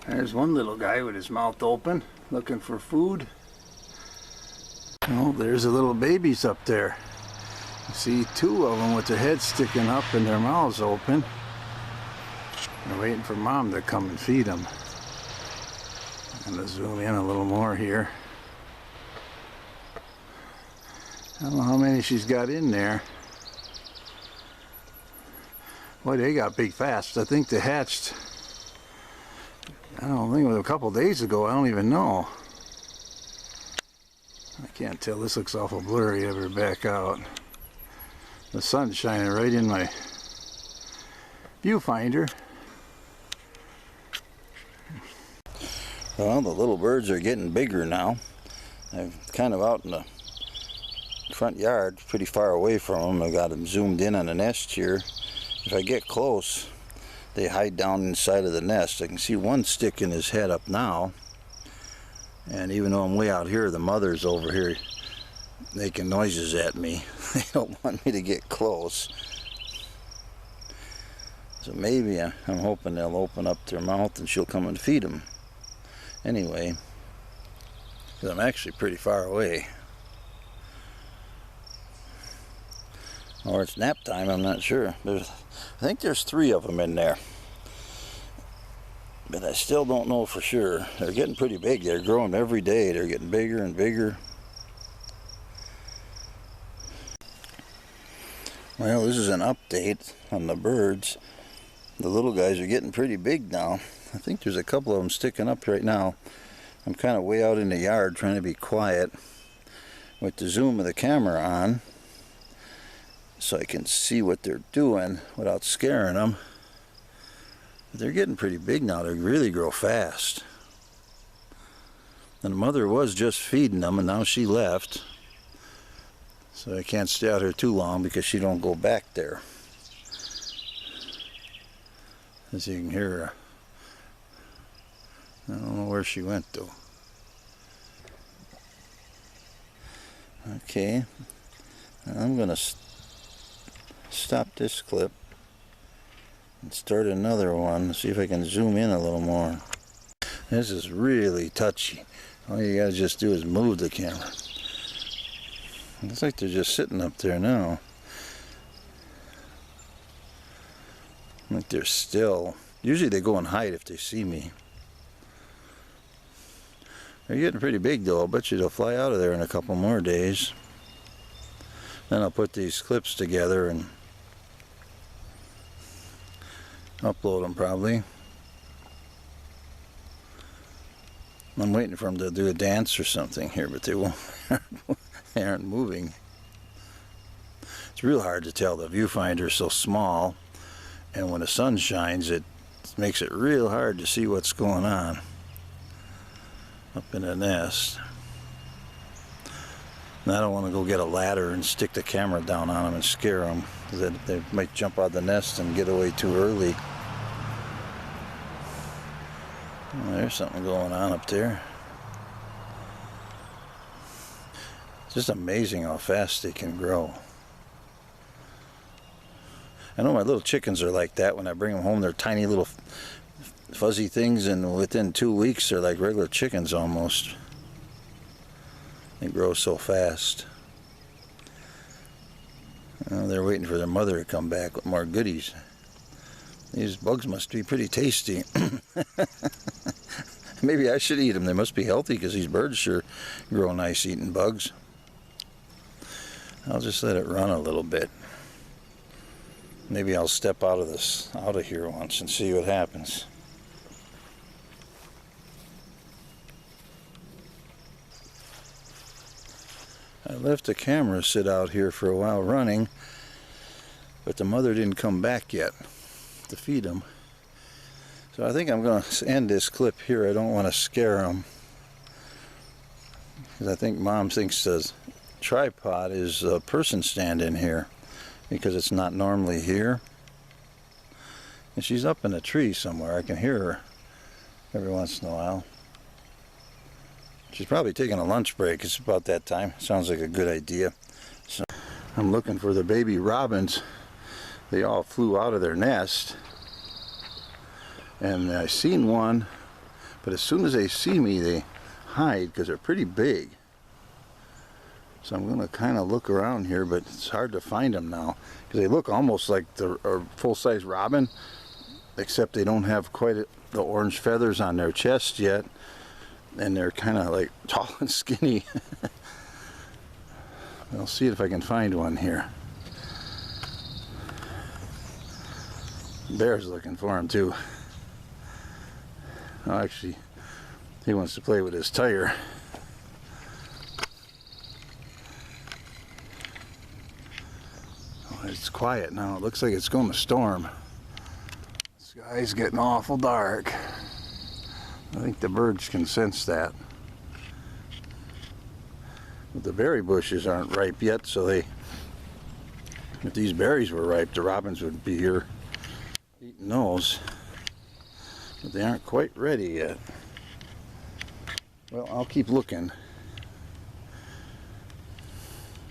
There's one little guy with his mouth open, looking for food. Oh, there's the little babies up there. You see two of them with their heads sticking up and their mouths open. They're waiting for Mom to come and feed them. I'm going to zoom in a little more here. I don't know how many she's got in there. Boy, they got big fast. I think they hatched, I don't think it was a couple days ago. I don't even know. I can't tell. This looks awful blurry. Ever back out. The sun's shining right in my viewfinder. Well, the little birds are getting bigger now. I'm kind of out in the front yard, pretty far away from them. I got them zoomed in on the nest here. If I get close, they hide down inside of the nest. I can see one sticking his head up now. And even though I'm way out here, the mother's over here making noises at me. They don't want me to get close. So maybe I'm hoping they'll open up their mouth and she'll come and feed them. Anyway, because I'm actually pretty far away. Or it's nap time, I'm not sure. I think there's 3 of them in there. But I still don't know for sure. They're getting pretty big. They're growing every day. They're getting bigger and bigger. Well, this is an update on the birds. The little guys are getting pretty big now. I think there's a couple of them sticking up right now. I'm kind of way out in the yard trying to be quiet with the zoom of the camera on so I can see what they're doing without scaring them. But they're getting pretty big now. They really grow fast. And the mother was just feeding them, and now she left. So I can't stay out here too long because she don't go back there. As you can hear her. I don't know where she went though. Okay. I'm going to stop this clip and start another one. See if I can zoom in a little more. This is really touchy. All you gotta just do is move the camera. Looks like they're just sitting up there now. Like they're still. Usually they go and hide if they see me. They're getting pretty big though. I'll bet you they'll fly out of there in a couple more days. Then I'll put these clips together and upload them probably. I'm waiting for them to do a dance or something here, but they won't. They aren't moving. It's real hard to tell. The viewfinder is so small, and when the sun shines, it makes it real hard to see what's going on up in the nest. And I don't want to go get a ladder and stick the camera down on them and scare them, because they might jump out of the nest and get away too early. Oh, there's something going on up there. It's just amazing how fast they can grow. I know my little chickens are like that. When I bring them home, they're tiny little fuzzy things, and within 2 weeks they're like regular chickens almost. They grow so fast. Well, they're waiting for their mother to come back with more goodies. These bugs must be pretty tasty. Maybe I should eat them. They must be healthy because these birds sure grow nice eating bugs. I'll just let it run a little bit. Maybe I'll step out of here once and see what happens. I left the camera sit out here for a while running, but the mother didn't come back yet to feed them. So I think I'm going to end this clip here. I don't want to scare them, because I think Mom thinks the tripod is a person stand in here, because it's not normally here. And she's up in a tree somewhere. I can hear her every once in a while. She's probably taking a lunch break. It's about that time. Sounds like a good idea. So I'm looking for the baby robins. They all flew out of their nest. And I seen one But as soon as they see me, they hide because they're pretty big. So I'm going to kind of look around here, but it's hard to find them now because they look almost like a full-size robin, except they don't have quite the orange feathers on their chest yet, and they're kind of like tall and skinny. I'll see if I can find one here. Bear's looking for him too. Oh, actually, he wants to play with his tire. Oh, it's quiet now. It looks like it's going to storm. The sky's getting awful dark. I think the birds can sense that. But the berry bushes aren't ripe yet, so if these berries were ripe, the robins would be here eating those. But they aren't quite ready yet. Well, I'll keep looking.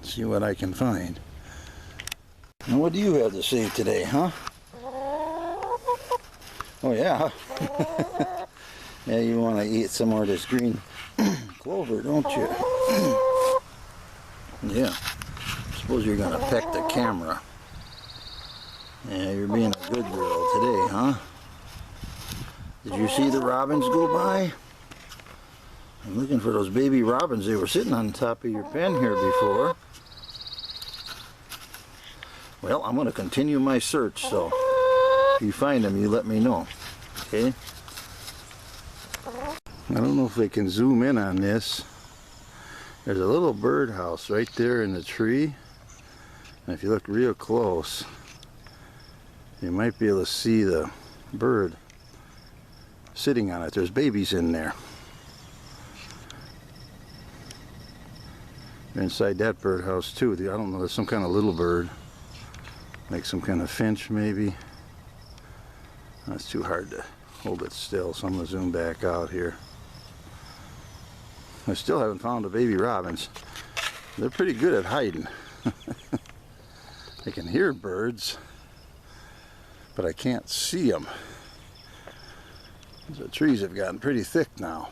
See what I can find. Now, what do you have to say today, huh? Oh, yeah. Yeah, you want to eat some more of this green clover, don't you? Yeah. Suppose you're going to peck the camera. Yeah, you're being a good girl today, huh? Did you see the robins go by? I'm looking for those baby robins. They were sitting on top of your pen here before. Well, I'm going to continue my search, so if you find them, you let me know. Okay? I don't know if they can zoom in on this. There's a little birdhouse right there in the tree. And if you look real close, you might be able to see the bird sitting on it. There's babies in there. They're inside that birdhouse too. I don't know, there's some kind of little bird. Like some kind of finch maybe. That's too hard to hold it still, so I'm going to zoom back out here. I still haven't found the baby robins. They're pretty good at hiding. I can hear birds, but I can't see them. The trees have gotten pretty thick now.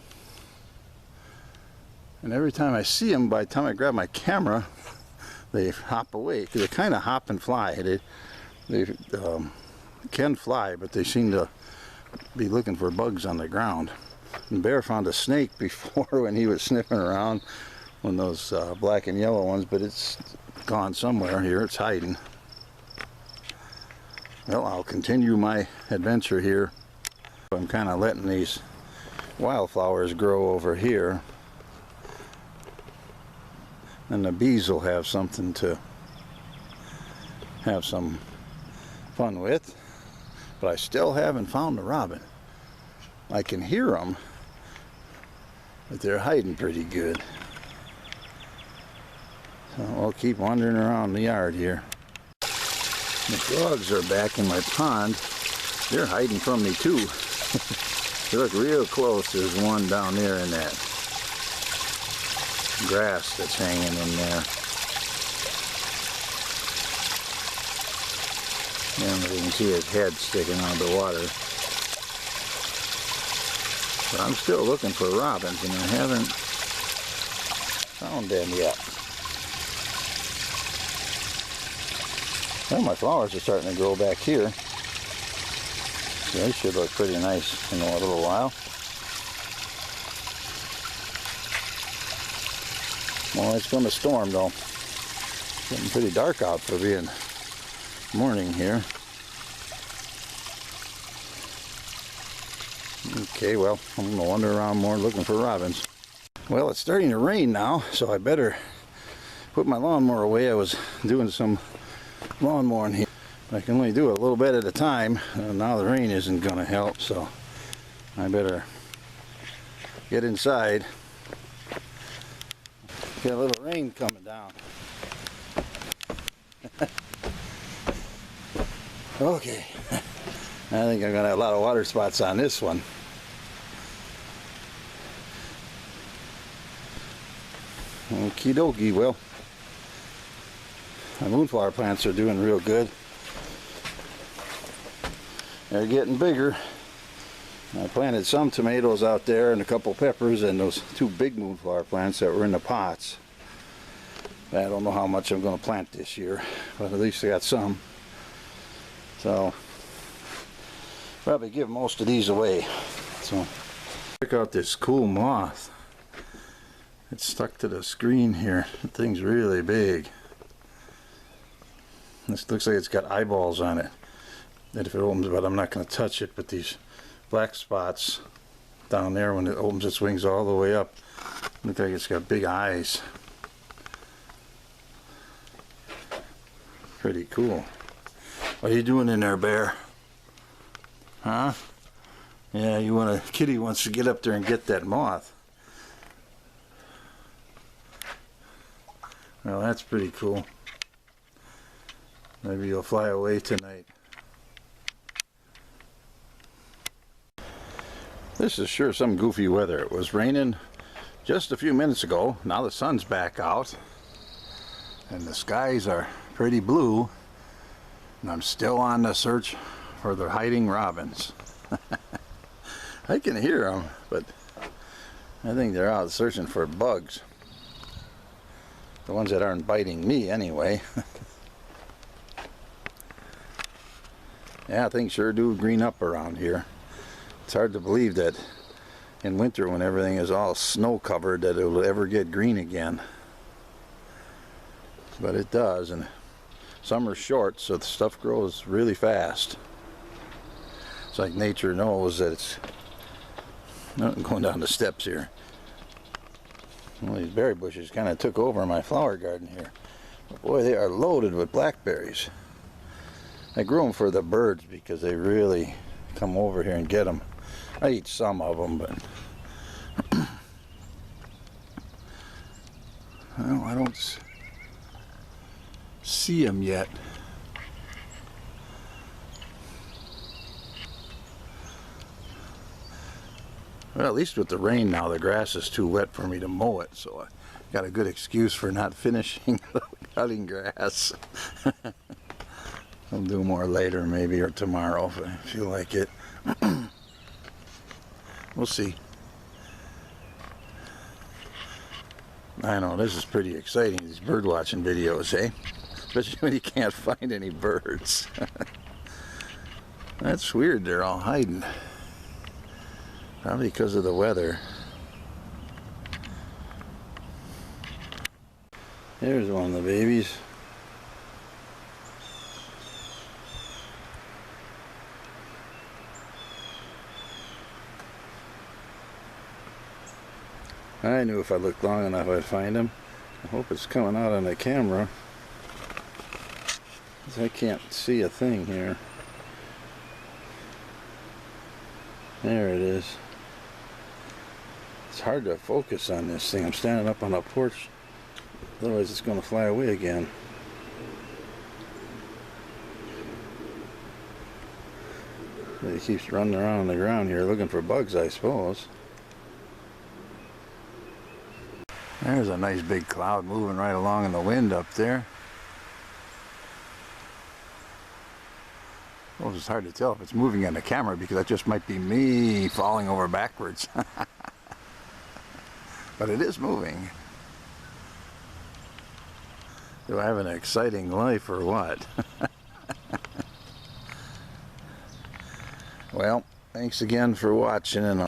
And every time I see them, by the time I grab my camera, they hop away. Because they kind of hop and fly. They can fly, but they seem to be looking for bugs on the ground. And Bear found a snake before when he was sniffing around, one of those black and yellow ones, but it's gone somewhere here. It's hiding. Well, I'll continue my adventure here. I'm kind of letting these wildflowers grow over here, and the bees will have something to have some fun with. But I still haven't found the robin. I can hear them, but they're hiding pretty good. So I'll keep wandering around the yard here. The frogs are back in my pond. They're hiding from me too. If you look real close, there's one down there in that grass that's hanging in there. And you can see his head sticking out of the water. But I'm still looking for robins, and I haven't found them yet. Well, my flowers are starting to grow back here. So they should look pretty nice in a little while. Well, it's going to storm though. It's getting pretty dark out for being morning here. Okay, well, I'm going to wander around more looking for robins. Well, it's starting to rain now, so I better put my lawnmower away. I was doing some lawn mowing here. I can only do it a little bit at a time. Now the rain isn't going to help, so I better get inside. Got a little rain coming down. Okay, I think I'm going to have a lot of water spots on this one. Okie dokie, well, my moonflower plants are doing real good. They're getting bigger. I planted some tomatoes out there and a couple peppers and those 2 big moonflower plants that were in the pots. I don't know how much I'm going to plant this year, but at least I got some. So probably give most of these away. So check out this cool moth. It's stuck to the screen here. The thing's really big. This looks like it's got eyeballs on it. And if it opens, but I'm not going to touch it. But these black spots down there, when it opens its wings all the way up, look like it's got big eyes. Pretty cool. What are you doing in there, bear? Huh? Yeah, Kitty wants to get up there and get that moth. Well, that's pretty cool. Maybe you'll fly away tonight. This is sure some goofy weather. It was raining just a few minutes ago. Now the sun's back out and the skies are pretty blue, and I'm still on the search for the hiding robins. I can hear them, but I think they're out searching for bugs. The ones that aren't biting me anyway. Yeah, things sure do green up around here. It's hard to believe that in winter, when everything is all snow covered, that it will ever get green again. But it does, and summer's short, so the stuff grows really fast. It's like nature knows that it's... I'm going down the steps here. Well, these berry bushes kind of took over my flower garden here. But boy, they are loaded with blackberries. I grew them for the birds because they really come over here and get them. I eat some of them, but well, I don't see them yet. Well, at least with the rain now, the grass is too wet for me to mow it, so I got a good excuse for not finishing cutting grass. I'll do more later, maybe, or tomorrow if I feel like it. We'll see. I know, this is pretty exciting, these bird watching videos, eh? Especially when you can't find any birds. That's weird, they're all hiding. Probably because of the weather. There's one of the babies. I knew if I looked long enough I'd find him. I hope it's coming out on the camera, 'cause I can't see a thing here. There it is. It's hard to focus on this thing. I'm standing up on a porch, otherwise it's going to fly away again. But he keeps running around on the ground here looking for bugs, I suppose. There's a nice big cloud moving right along in the wind up there. Well, it's hard to tell if it's moving on the camera because that just might be me falling over backwards. But it is moving. Do I have an exciting life or what? Well, thanks again for watching, and